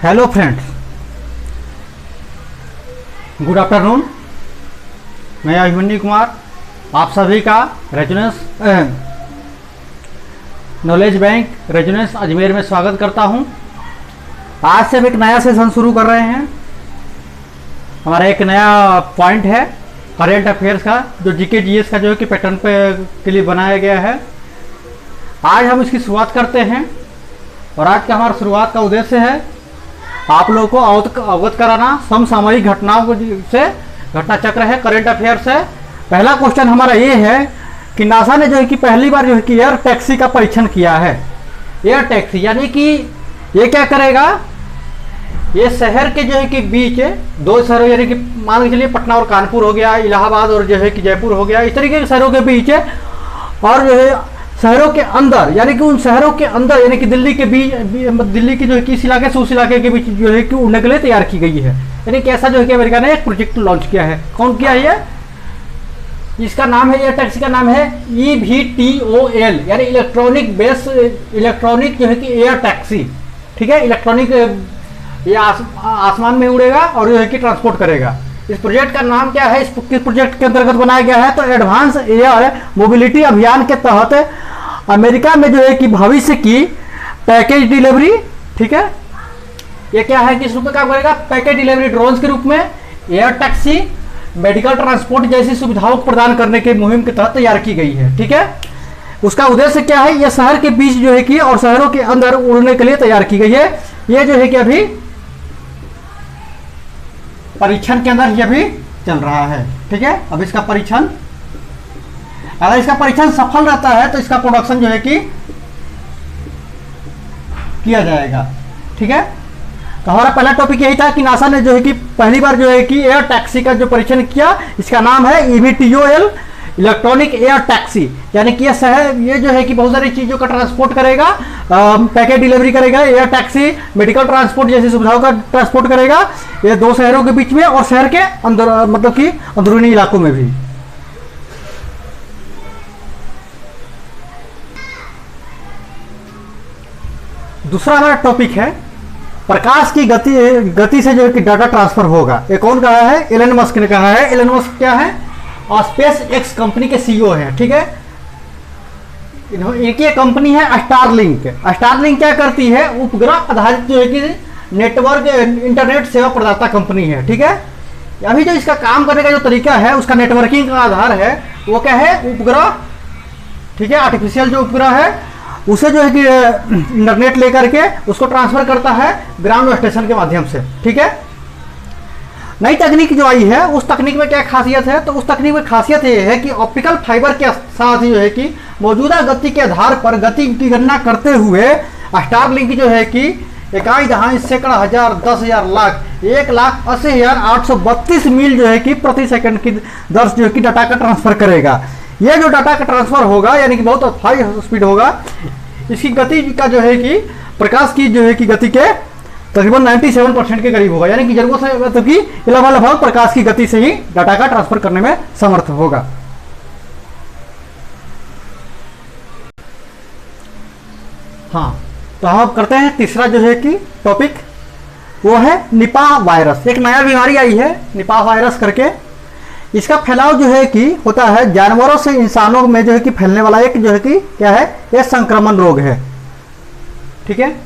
Hello friends, good afternoon. मैं अभिमन्यु कुमार आप सभी का resonance knowledge bank resonance Ajmer में स्वागत करता हूं। आज से हम एक नया सेशन शुरू कर रहे हैं। हमारा एक नया पॉइंट है करेंट अफेयर्स का, जो जीके जीएस का जो है कि पैटर्न पे के लिए बनाया गया है। आज हम इसकी शुरुआत करते हैं और आज का हमारा शुरुआत का उद्देश्य है आप लोगों को अवगत कराना समसामयिक घटनाओं से। घटना चक्र है, करेंट अफेयर्स है। पहला क्वेश्चन हमारा ये है कि नासा ने जो है कि पहली बार जो है कि एयर टैक्सी का परीक्षण किया है। एयर टैक्सी यानी कि ये क्या करेगा, ये शहर के जो है कि बीच दो शहरों यानी कि मान के चलिए पटना और कानपुर हो गया, इलाहाबाद और जो है कि जयपुर हो गया, इस तरीके के शहरों के बीच और जो है शहरों के अंदर यानी कि उन शहरों के अंदर यानी कि दिल्ली के बीच, दिल्ली की जो है कि इस इलाके से उस इलाके के बीच जो है कि उड़ने के लिए तैयार की गई है। यानी कि ऐसा जो है कि अमेरिका ने एक प्रोजेक्ट लॉन्च किया है। कौन किया है ये? इसका नाम है, एयर टैक्सी का नाम है EVTOL यानी इलेक्ट्रॉनिक बेस इलेक्ट्रॉनिक जो है कि एयर टैक्सी। ठीक है, इलेक्ट्रॉनिक ये आसमान में उड़ेगा और जो है कि ट्रांसपोर्ट करेगा। इस प्रोजेक्ट का नाम क्या है, इस प्रोजेक्ट के अंतर्गत बनाया गया है? तो एडवांस एयर मोबिलिटी अभियान के तहत अमेरिका में जो है कि भविष्य की पैकेज डिलीवरी, ठीक है, ये क्या है, किस रूप में काम करेगा? पैकेज डिलीवरी ड्रोन्स के रूप में एयर टैक्सी मेडिकल ट्रांसपोर्ट जैसी सुविधाओं को प्रदान करने के मुहिम के तहत तैयार की गई है। ठीक है, उसका उद्देश्य क्या है? यह शहर के बीच जो है कि और शहरों के अंदर उड़ने के लिए तैयार की गई है। ये जो है कि अभी परीक्षण के अंदर यह भी चल रहा है। ठीक है, अब इसका परीक्षण, अगर इसका परीक्षण सफल रहता है तो इसका प्रोडक्शन जो है कि किया जाएगा। ठीक है, तो हमारा पहला टॉपिक यही था कि नासा ने जो है कि पहली बार जो है कि एयर टैक्सी का जो परीक्षण किया, इसका नाम है EVTOL इलेक्ट्रॉनिक एयर टैक्सी। यानी कि ये जो है कि बहुत सारी चीज़ों का ट्रांसपोर्ट करेगा, पैकेज डिलीवरी करेगा, एयर टैक्सी मेडिकल ट्रांसपोर्ट जैसी सुविधाओं का ट्रांसपोर्ट करेगा। ये दो शहरों के बीच में और शहर के अंदर मतलब कि अंदरूनी इलाकों में भी। दूसरा हमारा टॉपिक है प्रकाश की गति से जो है कि डाटा ट्रांसफर होगा। ये कौन कहा है? एलन मस्क ने कहा है। एलन मस्क क्या है? और स्पेस एक्स कंपनी के CEO है। ठीक है, एक ये कंपनी है स्टारलिंक। स्टारलिंक क्या करती है? उपग्रह आधारित जो है कि नेटवर्क इंटरनेट सेवा प्रदाता कंपनी है। ठीक है, अभी जो इसका काम करने का जो तरीका है, उसका नेटवर्किंग का आधार है वो क्या है? उपग्रह। ठीक है, आर्टिफिशियल जो उपग्रह है उसे जो है कि इंटरनेट लेकर के उसको ट्रांसफर करता है ग्राउंड स्टेशन के माध्यम से। ठीक है, नई तकनीक जो आई है उस तकनीक में क्या खासियत है? तो उस तकनीक में खासियत ये है कि ऑप्टिकल फाइबर के साथ जो है कि मौजूदा गति के आधार पर गति की गणना करते हुए स्टारलिंक जो है कि इकाई दहाई सैकड़ा हजार 10,000 लाख 1,80,832 मील जो है कि प्रति सेकंड की दर जो है कि डाटा का ट्रांसफर करेगा। यह जो डाटा का ट्रांसफर होगा यानी कि बहुत हाई स्पीड होगा। इसकी गति का जो है कि प्रकाश की जो है कि गति के तकरीबन 97% के करीब होगा। यानी कि जरूरत से मतलब कि लगभग प्रकाश की गति से ही डाटा का ट्रांसफर करने में समर्थ होगा। हाँ, तो हम अब करते हैं तीसरा जो है कि टॉपिक, वो है निपाह वायरस। एक नया बीमारी आई है निपाह वायरस करके। इसका फैलाव जो है कि होता है जानवरों से इंसानों में जो है कि फैलने वाला एक जो है कि क्या है, यह संक्रमण रोग है। ठीक है,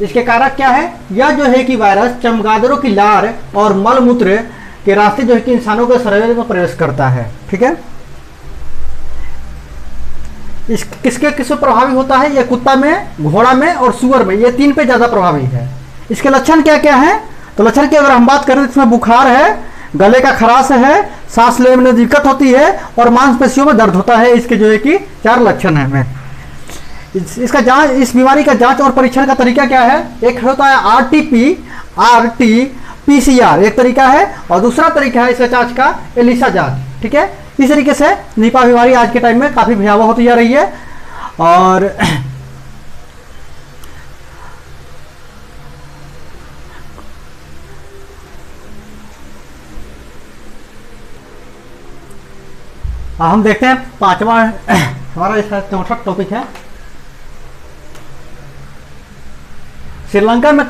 इसके कारक क्या है? यह जो है कि वायरस चमगादड़ों की लार और मलमूत्र के रास्ते जो है कि इंसानों के शरीर में प्रवेश करता है। ठीक है, इस किससे प्रभावी होता है? यह कुत्ता में, घोड़ा में और सुअर में, ये 3 पे ज्यादा प्रभावी है। इसके लक्षण क्या क्या है? तो लक्षण की अगर हम बात करें तो इसमें बुखार है, गले का खराश है, सांस लेने में दिक्कत होती है और मांसपेशियों में दर्द होता है। इसके जो है कि 4 लक्षण है। इसका जांच, इस बीमारी का जांच और परीक्षण का तरीका क्या है? एक होता है RT-PCR एक तरीका है, और दूसरा तरीका है इसका जांच का एलिसा जांच। ठीक है, इस तरीके से निपाह बीमारी आज के टाइम में काफी भयावह होती जा रही है। और हम देखते हैं पांचवा हमारा इसका चौथा टॉपिक है श्रीलंका में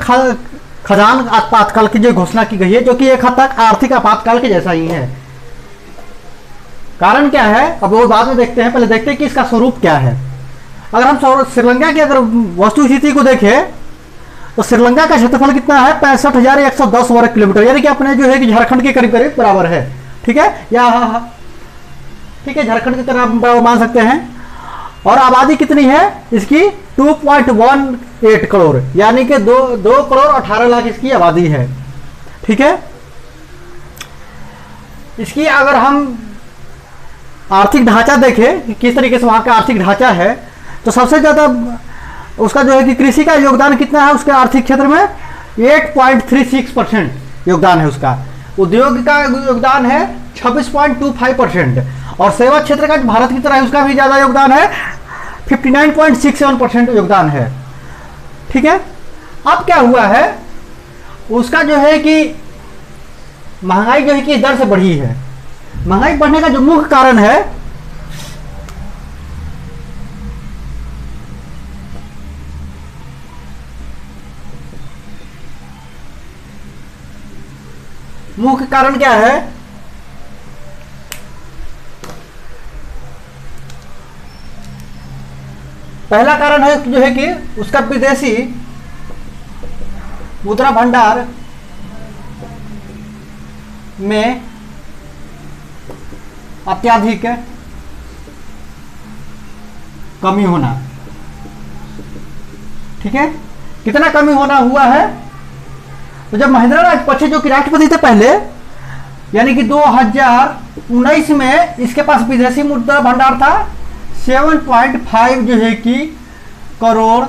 खदान आपातकाल की जो घोषणा की गई है, जो कि एक हद तक आर्थिक आपातकाल के जैसा ही है। कारण क्या है अब वो बाद में देखते हैं, पहले देखते हैं कि इसका स्वरूप क्या है। अगर हम श्रीलंका की अगर वस्तु स्थिति को देखें तो श्रीलंका का क्षेत्रफल कितना है, 65,110 वर्ग किलोमीटर, यानी कि अपने जो है कि झारखंड के करीब करीब बराबर है। ठीक है, या हाँ, ठीक है, झारखंड की तरह मान सकते हैं। और आबादी कितनी है इसकी, 2.18 करोड़, यानी कि 2 करोड़ 18 लाख इसकी आबादी है। ठीक है, इसकी अगर हम आर्थिक ढांचा देखें कि किस तरीके से वहां का आर्थिक ढांचा है, तो सबसे ज्यादा उसका जो है कि कृषि का योगदान कितना है उसके आर्थिक क्षेत्र में, 8.36% योगदान है उसका। उद्योग का योगदान है 26.25%, और सेवा क्षेत्र का भारत की तरह उसका भी ज्यादा योगदान है, 59.67% योगदान है। ठीक है, अब क्या हुआ है, उसका जो है कि महंगाई जो है कि इस दर से बढ़ी है। महंगाई बढ़ने का जो मुख्य कारण है, मुख्य कारण क्या है, पहला कारण है जो है कि उसका विदेशी मुद्रा भंडार में अत्यधिक कमी होना। ठीक है, कितना कमी होना हुआ है, तो जब महिंद्रा राजपक्षे जो कि राष्ट्रपति थे पहले, यानी कि 2019 में इसके पास विदेशी मुद्रा भंडार था 7.5 जो है कि करोड़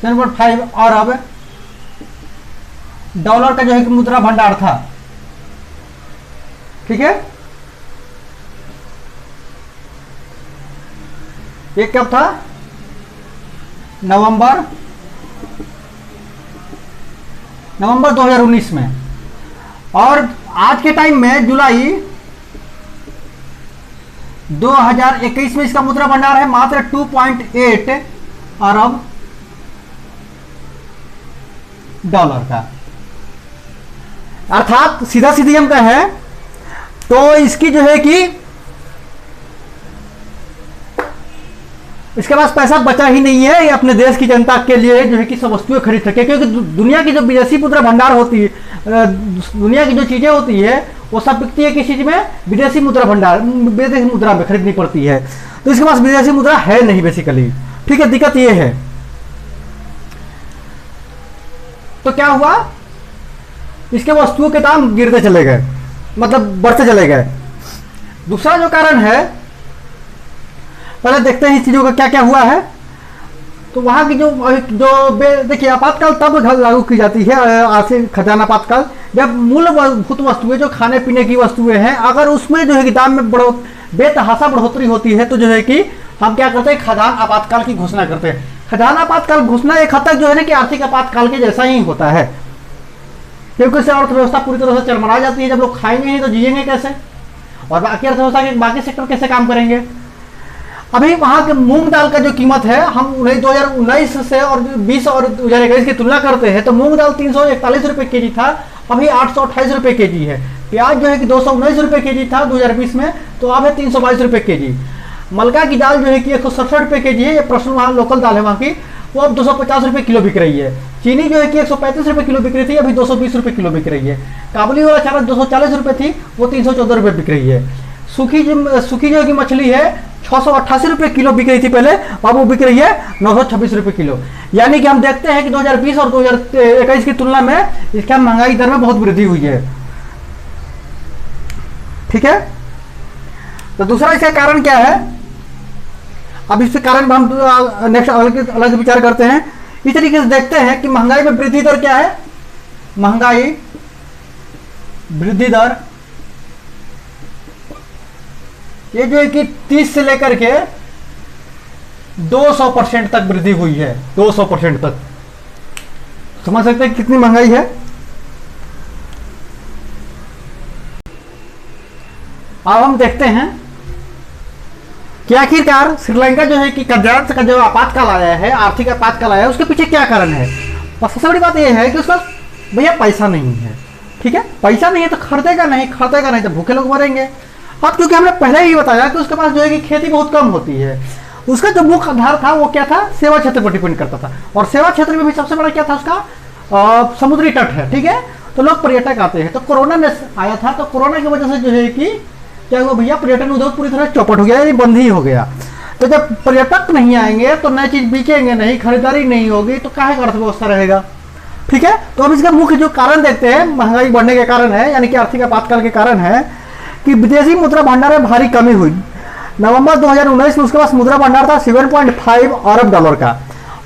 7.5 अरब डॉलर का जो है कि मुद्रा भंडार था। ठीक है, ये कब था, नवंबर 2019 में। और आज के टाइम में जुलाई 2021 में इसका मुद्रा भंडार है मात्र 2.8 अरब डॉलर का। अर्थात सीधा सीधी हम कहें तो इसकी जो है कि इसके पास पैसा बचा ही नहीं है ये अपने देश की जनता के लिए जो है कि सब वस्तुएं खरीद सके, क्योंकि दुनिया की जो विदेशी मुद्रा भंडार होती है, दुनिया की जो चीजें होती है वो सब बिकती है किस चीज में, विदेशी मुद्रा भंडार, विदेशी मुद्रा में खरीदनी पड़ती है। तो इसके पास विदेशी मुद्रा है नहीं बेसिकली। ठीक है, दिक्कत ये है। तो क्या हुआ, इसके वस्तुओं के दाम गिरते चले गए, मतलब बढ़ते चले गए। दूसरा जो कारण है, पहले देखते हैं इस चीजों का क्या क्या हुआ है। तो वहां की जो देखिए आपातकाल तब लागू की जाती है, आर्थिक खजाना आपातकाल, जब मूलभूत वस्तुएं जो खाने पीने की वस्तुएं हैं अगर उसमें जो है कि दाम में बेतहासा बढ़ोतरी होती है, तो जो है कि हम क्या करते हैं, खजान आपातकाल की घोषणा करते हैं। खजान आपातकाल घोषणा एक हद तक जो है ना कि आर्थिक आपातकाल के जैसा ही होता है, क्योंकि इससे अर्थव्यवस्था पूरी तरह से चरमरा जाती है। जब लोग खाएंगे नहीं तो जिएंगे कैसे, और बाकी अर्थव्यवस्था के बाकी सेक्टर कैसे काम करेंगे। अभी वहां के मूंग दाल का जो कीमत है, हम 2019 से और 20 और 2021 की तुलना करते हैं तो मूंग दाल 341 रुपए केजी था, अभी 828 रुपए केजी है। प्याज जो है कि 219 रुपए केजी था 2020 में, तो अब है 322 रुपए केजी। मलका की दाल जो है कि 167 रुपए केजी है, ये पर्सनल वहाँ लोकल दाल है वहाँ की, वो अब 250 रुपए किलो बिक रही है। चीनी जो है कि 135 रुपए किलो बिक रही थी, अभी 220 रुपए किलो बिक रही है। काबुली वाला चावल 240 रुपए थी, वो 314 रुपए बिक रही है। सूखी जो की मछली है 688 रुपए किलो बिक रही थी पहले, अब वो बिक रही है 926 रुपए किलो। यानी कि हम देखते हैं कि 2020 और 2021 की तुलना में इसका महंगाई दर में बहुत वृद्धि हुई है। ठीक है, तो दूसरा इसका कारण क्या है, अब इसके कारण हम नेक्स्ट अलग विचार करते हैं। इस तरीके से देखते हैं कि महंगाई में वृद्धि दर क्या है। महंगाई वृद्धि दर ये जो है कि 30 से लेकर के 200% तक वृद्धि हुई है, 200% तक। समझ सकते हैं कितनी महंगाई है। अब हम देखते हैं कि आखिरकार श्रीलंका जो है कि कर्जात का जो आपातकाल आया है, आर्थिक आपातकाल आया है, उसके पीछे क्या कारण है। और सबसे बड़ी बात यह है कि उसका भैया पैसा नहीं है, ठीक है, पैसा नहीं है तो खरीदेगा नहीं तो भूखे लोग मरेंगे। अब क्योंकि हमने पहले ही बताया कि उसके पास जो है कि खेती बहुत कम होती है, उसका जो मुख्य आधार था वो क्या था, सेवा क्षेत्र पर डिपेंड करता था। और सेवा क्षेत्र में भी सबसे बड़ा क्या था उसका, समुद्री तट है, ठीक है। तो लोग पर्यटक आते हैं। तो कोरोना में आया था, तो कोरोना की वजह से जो है कि क्या हुआ भैया, पर्यटन उद्योग पूरी तरह चौपट हो गया, यानी बंद ही हो गया। तो जब पर्यटक नहीं आएंगे तो नई चीज बिकेंगे नहीं, खरीदारी नहीं होगी, तो काहे का अर्थव्यवस्था रहेगा, ठीक है। तो अब इसका मुख्य जो कारण देखते हैं, महंगाई बढ़ने के कारण है, यानी कि आर्थिक आपातकाल के कारण है कि विदेशी मुद्रा भंडार में भारी कमी हुई। नवंबर 2019 में उसके पास मुद्रा भंडार था 7.5 अरब डॉलर का,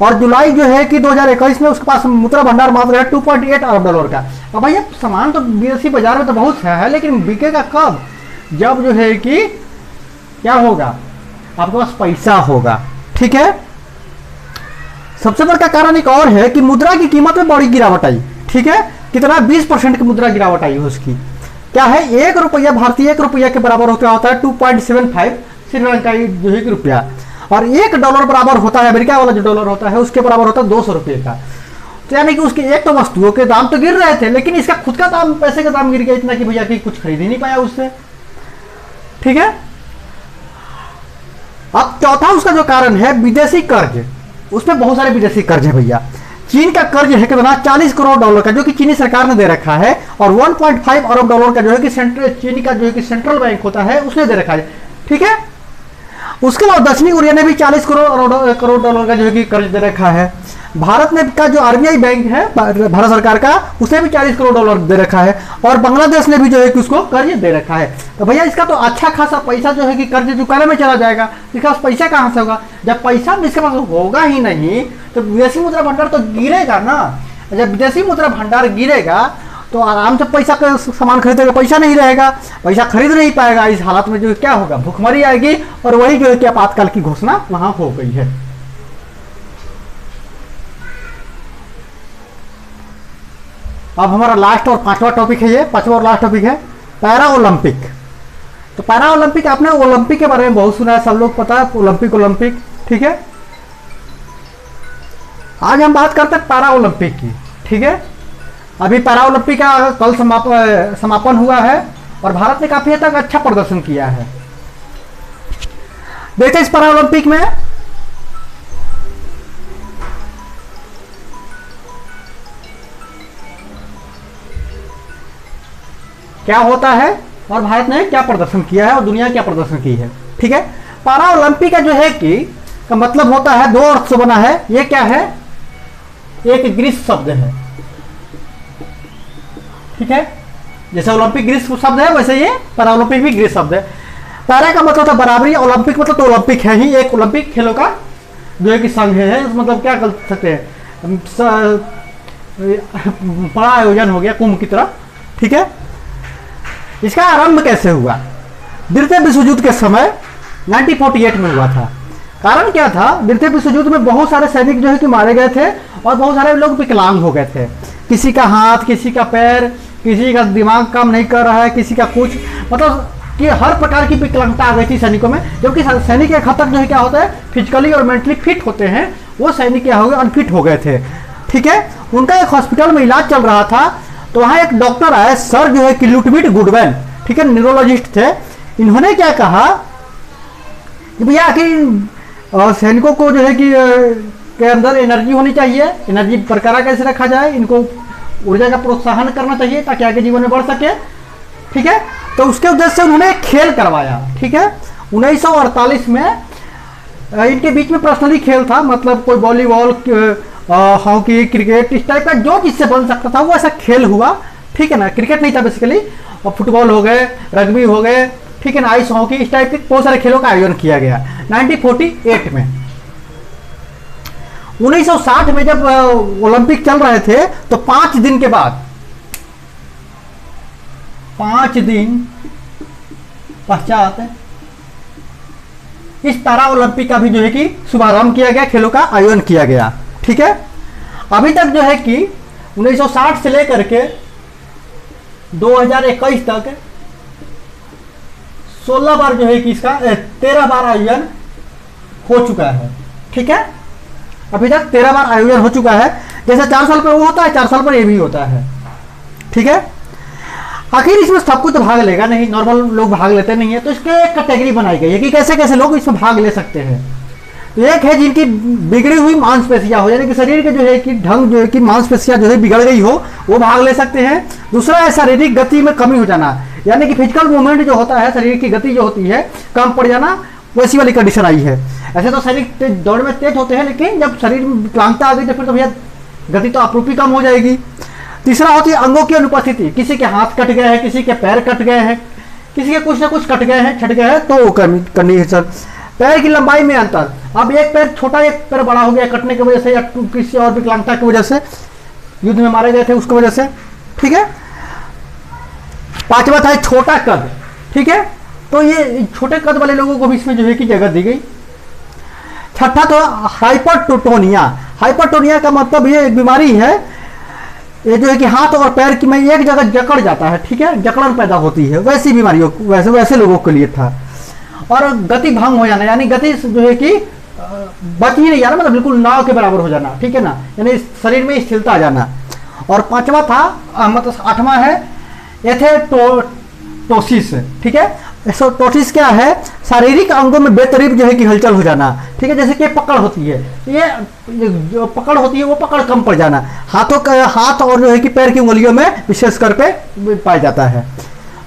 और जुलाई जो है कि 2021 में उसके पास मुद्रा भंडार मात्र है 2.8 अरब डॉलर का। अब भैया सामान तो विदेशी बाजार में तो बहुत है, लेकिन बिकेगा कब, जब जो है कि क्या होगा, आपके पास पैसा होगा, ठीक है। सबसे बड़ा कारण एक और है कि मुद्रा की कीमत में बड़ी गिरावट आई, ठीक है। कितना, 20% की मुद्रा गिरावट आई है उसकी। क्या है, 1 रुपया भारतीय 1 रुपया के बराबर होता है 2.75 श्रीलंकाई जो है कि रुपया, और 1 डॉलर बराबर होता है, अमेरिका वाला जो डॉलर होता है उसके बराबर होता है 200 रुपये का। तो यानी कि उसके एक तो वस्तुओं के दाम तो गिर रहे थे, लेकिन इसका खुद का दाम, पैसे का दाम गिर गया इतना कि भैया कि कुछ खरीद ही नहीं पाया उससे, ठीक है। अब चौथा उसका जो कारण है विदेशी कर्ज, उसमें बहुत सारे विदेशी कर्ज है भैया। चीन का कर्ज है कितना, 40 करोड़ डॉलर का, जो कि चीनी सरकार ने दे रखा है, और 1.5 अरब डॉलर का जो है कि चीनी का जो है कि सेंट्रल बैंक होता है उसने दे रखा है, ठीक है। उसके बाद दक्षिणी कोरिया ने भी 40 करोड़ डॉलर का जो है कि कर्ज दे रखा है। भारत ने का जो आरबीआई बैंक है भारत सरकार का, उसने भी 40 करोड़ डॉलर दे रखा है, और बांग्लादेश ने भी जो है कि उसको कर्ज दे रखा है। तो भैया इसका तो अच्छा खासा पैसा जो है कि कर्ज चुकाने में चला जाएगा, इसके पास पैसा कहाँ से होगा, जब पैसा इसके पास होगा ही नहीं तो विदेशी मुद्रा भंडार तो गिरेगा ना। जब विदेशी मुद्रा भंडार गिरेगा तो आराम से पैसा का सामान खरीदेगा, पैसा नहीं रहेगा, पैसा खरीद नहीं पाएगा। इस हालत में जो क्या होगा, भूखमरी आएगी, और वही जो है कि आपातकाल की घोषणा वहां हो गई है। अब हमारा लास्ट और 5वां टॉपिक है, ये 5वां और लास्ट टॉपिक है पैरा ओलंपिक। तो पैरा ओलंपिक, आपने ओलंपिक के बारे में बहुत सुना है, सब लोग पता है ओलंपिक, ठीक है। आज हम बात करते हैं पैरा ओलंपिक की, ठीक है। अभी पैरा ओलंपिक का कल समापन हुआ है, और भारत ने काफी हद तक अच्छा प्रदर्शन किया है। देखते इस पैरा ओलंपिक में क्या होता है, और भारत ने क्या प्रदर्शन किया है, और दुनिया क्या प्रदर्शन की है, ठीक है। पैरा ओलंपिक का जो है कि का मतलब होता है, 2 अर्थ से बना है। ये क्या है, एक ग्रीस शब्द है, ठीक है। जैसे ओलंपिक ग्रीस शब्द है, वैसे ये पैरा ओलंपिक भी ग्रीस शब्द है। पैरा का मतलब था बराबरी, ओलंपिक मतलब तो ओलंपिक है ही, एक ओलंपिक खेलों का जो है कि संघ है। मतलब क्या कर सकते हैं, बड़ा आयोजन हो गया कुंभ की तरह, ठीक है। इसका आरंभ कैसे हुआ, द्वितीय विश्व युद्ध के समय 1948 में हुआ था। कारण क्या था, द्वितीय विश्व युद्ध में बहुत सारे सैनिक जो है कि मारे गए थे, और बहुत सारे लोग विकलांग हो गए थे। किसी का हाथ, किसी का पैर, किसी का दिमाग काम नहीं कर रहा है, किसी का कुछ, मतलब कि हर प्रकार की विकलांगता आ गई थी सैनिकों में। जबकि सैनिक एक हद तक जो है क्या होता है, फिजिकली और मेंटली फिट होते हैं, वो सैनिक क्या हो गए, अनफिट हो गए थे, ठीक है। उनका एक हॉस्पिटल में इलाज चल रहा था, तो वहाँ एक डॉक्टर आए, सर जो है कि लुटविट गुडवेल, ठीक है, न्यूरोलॉजिस्ट थे। इन्होंने क्या कहा कि भैया आखिर सैनिकों को जो है कि के अंदर एनर्जी होनी चाहिए, एनर्जी बरकरार कैसे रखा जाए, इनको ऊर्जा का प्रोत्साहन करना चाहिए ताकि आगे जीवन में बढ़ सके, ठीक है। तो उसके उद्देश्य से उन्होंने खेल करवाया, ठीक है। 1948 में इनके बीच में पर्सनली खेल था, मतलब कोई वॉलीबॉल, हॉकी, क्रिकेट, इस टाइप का जो जिससे बन सकता था वो ऐसा खेल हुआ, ठीक है ना। क्रिकेट नहीं था बेसिकली, और फुटबॉल हो गए, रग्बी हो गए, ठीक है ना, आइस हॉकी, इस टाइप के बहुत सारे खेलों का आयोजन किया गया 1948 में। 1960 में जब ओलंपिक चल रहे थे, तो 5 दिन के बाद, 5 दिन पश्चात इस पैरा ओलंपिक का भी जो है कि शुभारंभ किया गया, खेलों का आयोजन किया गया, ठीक है। अभी तक जो है कि 1960 से लेकर के 2021 तक 16 बार जो है कि इसका 13 बार आयोजन हो चुका है। ठीक है, अभी तक 13 बार आयोजन हो चुका है। जैसे 4 साल पर वो होता है, 4 साल पर ये भी होता है। ठीक है, आखिर इसमें सब कुछ तो भाग लेगा नहीं, नॉर्मल लोग भाग लेते नहीं है, तो इसके एक कैटेगरी बनाई गई है कि कैसे कैसे लोग इसमें भाग ले सकते हैं। तो एक है जिनकी बिगड़ी हुई मांसपेशियां हो, यानी कि शरीर के जो है कि ढंग जो है कि मांसपेशियां जो है बिगड़ गई हो, वो भाग ले सकते हैं। दूसरा है शारीरिक गति में कमी हो जाना, यानी कि फिजिकल मूवमेंट जो होता है, शरीर की गति जो होती है कम पड़ जाना, वैसी वाली कंडीशन आई है। ऐसे तो शरीर दौड़ में तेज होते हैं, लेकिन जब शरीर में विकलांगता आ गई तो फिर तो भैया गति तो अपरूपी कम हो जाएगी। तीसरा होती है अंगों की अनुपस्थिति, किसी के हाथ कट गए हैं, किसी के पैर कट गए हैं, किसी के कुछ ना कुछ कट गए हैं, छट गए हैं, तो करनी है सर। पैर की लंबाई में अंतर, अब एक पैर छोटा एक पैर बड़ा हो गया कटने की वजह से या किसी और विकलांगता की वजह से, युद्ध में मारे गए थे उसकी वजह से। ठीक है, पांचवा था छोटा कद। ठीक है, तो ये छोटे कद वाले लोगों को भी इसमें जो है कि जगह दी गई। छठा तो हाइपरटोनिया। हाइपरटोनिया का मतलब ये एक बीमारी है, ये जो है कि हाथ और पैर की में एक जगह जकड़ जाता है। ठीक है, जकड़न पैदा होती है, वैसी बीमारियों वैसे लोगों के लिए था। और गति भंग हो जाना, यानी गति जो है कि बच ही नहीं जाना, मतलब बिल्कुल नाव के बराबर हो जाना। ठीक है ना, यानी शरीर में स्थिरता आ जाना। और पांचवा था मतलब 8वां है एथेटोसिस। ठीक है, एथेटोसिस क्या है, शारीरिक अंगों में बेतरतीब जो है कि हलचल हो जाना। ठीक है, जैसे कि पकड़ होती है, ये जो पकड़ होती है वो पकड़ कम पड़ जाना, हाथ और जो है कि पैर की उंगलियों में विशेष कर पे पाया जाता है।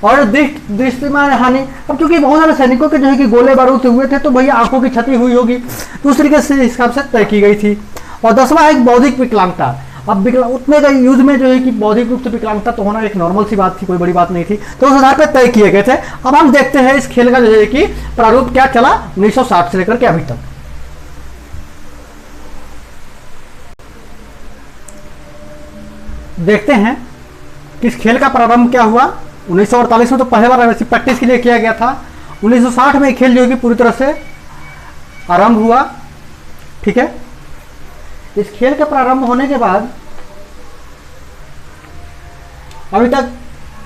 और दृष्टि में हानि, अब चूंकि बहुत सारे सैनिकों के जो है कि गोले बारूद से हुए थे, तो भैया आंखों की क्षति हुई होगी, तो उस तरीके से हिसाब से तय की गई थी। और 10वां है बौद्धिक विकलांगता। अब उतने का युद्ध में जो है कि बौद्धिक रूप से विकलांगता तो होना एक नॉर्मल सी बात थी, कोई बड़ी बात नहीं थी, तो उस आधार पर तय किए गए थे। अब हम देखते हैं इस खेल का जो है कि प्रारूप क्या चला 1960 से लेकर के अभी तक। देखते हैं कि इस खेल का प्रारंभ क्या हुआ। 1948 में तो पहली बार प्रैक्टिस के लिए किया गया था। 1960 में खेल जो है कि पूरी तरह से आरंभ हुआ। ठीक है, इस खेल के प्रारंभ होने के बाद अभी तक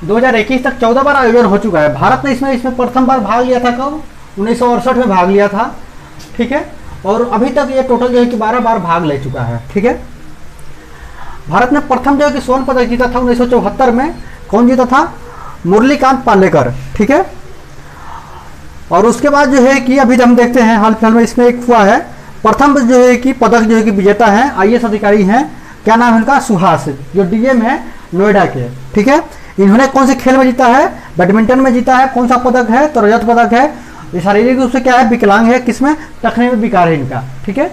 2021 तक 14 बार आयोजन हो चुका है। भारत ने इसमें प्रथम बार भाग लिया था कब, 1968 में भाग लिया था। ठीक है, और अभी तक ये टोटल जो है कि 12 बार भाग ले चुका है। ठीक है, भारत ने प्रथम जो है कि स्वर्ण पदक जीता था 1974 में। कौन जीता था, मुरलीकांत पालेकर। ठीक है, और उसके बाद जो है कि अभी हम देखते हैं हाल फिलहाल में इसमें एक हुआ है, प्रथम जो है कि पदक जो है कि विजेता है आईएएस अधिकारी हैं, क्या नाम है इनका, सुहास, जो डीएम है नोएडा के। ठीक है, इन्होंने कौन से खेल में जीता है, बैडमिंटन में जीता है। कौन सा पदक है, तो रजत पदक है। ये शारीरिक रूप से क्या है, विकलांग है, किसमें, टखने में विकार है इनका। ठीक है,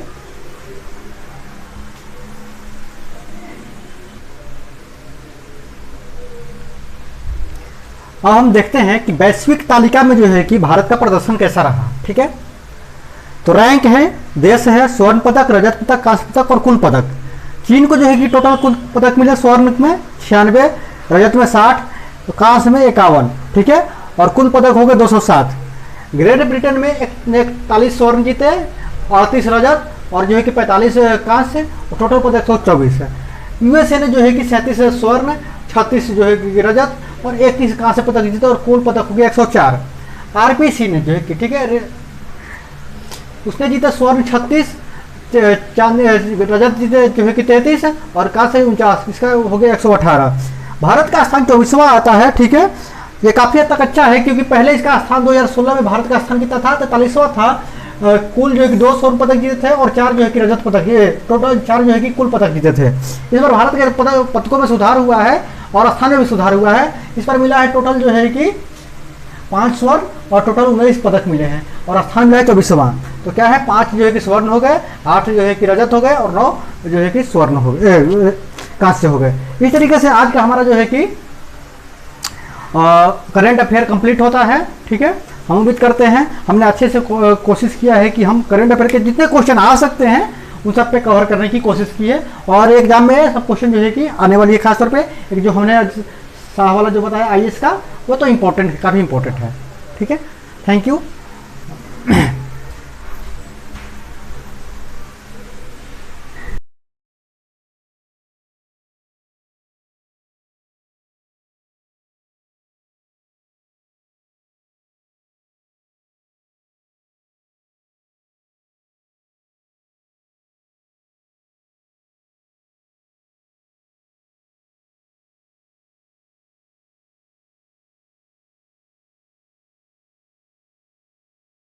अब हम देखते हैं कि वैश्विक तालिका में जो है कि भारत का प्रदर्शन कैसा रहा। ठीक है, तो रैंक है, देश है, स्वर्ण पदक, रजत पदक, कांस्य पदक और कुल पदक। चीन को जो है कि टोटल कुल पदक मिले स्वर्ण में 96, रजत में 60, तो कांस्य में 51। ठीक है, और कुल पदक हो गए 207। ग्रेट ब्रिटेन में 41 स्वर्ण जीते, 38 रजत और जो है कि 45 कांस्य, और टोटल पदक 124 है। यूएसए ने जो है कि 37 स्वर्ण, 36 जो है कि रजत और 31 कांस्य पदक जीते, और कुल पदक हो गया 104। आरपीसी ने जो है कि ठीक है उसने जीता स्वर्ण 36, रजत जीते जो है कि 33 और कांस्य 49, इसका हो गया 118। भारत का स्थान 24वां आता है। ठीक है, ये काफी हद तक अच्छा है, क्योंकि पहले इसका स्थान 2016 में भारत का स्थान कितना था, 43वां था। कुल जो है कि 2 स्वर्ण पदक जीते थे और 4 जो है कि रजत पदक, ये टोटल 4 जो है कि कुल पदक जीते थे। इस बार भारत के पदकों में सुधार हुआ है और स्थान में भी सुधार हुआ है। इस पर मिला है टोटल जो है कि 5 स्वर्ण और टोटल 19 पदक मिले हैं, और स्थान मिला है 24वां। तो क्या है, 5 जो है कि स्वर्ण हो गए, 8 जो है कि रजत हो गए और 9 जो है कि स्वर्ण हो गए, कांस्य हो गए। इस तरीके से आज का हमारा जो है कि करंट अफेयर कंप्लीट होता है। ठीक है, हम उम्मीद करते हैं हमने अच्छे से कोशिश किया है कि हम करंट अफेयर के जितने क्वेश्चन आ सकते हैं उन सब पे कवर करने की कोशिश की है। और एग्जाम में सब क्वेश्चन जो है कि आने वाली है, खासतौर पे एक जो हमने शाह वाला जो बताया आईएएस का, वो तो इम्पोर्टेंट है, काफ़ी इम्पोर्टेंट है। ठीक है, थैंक यू।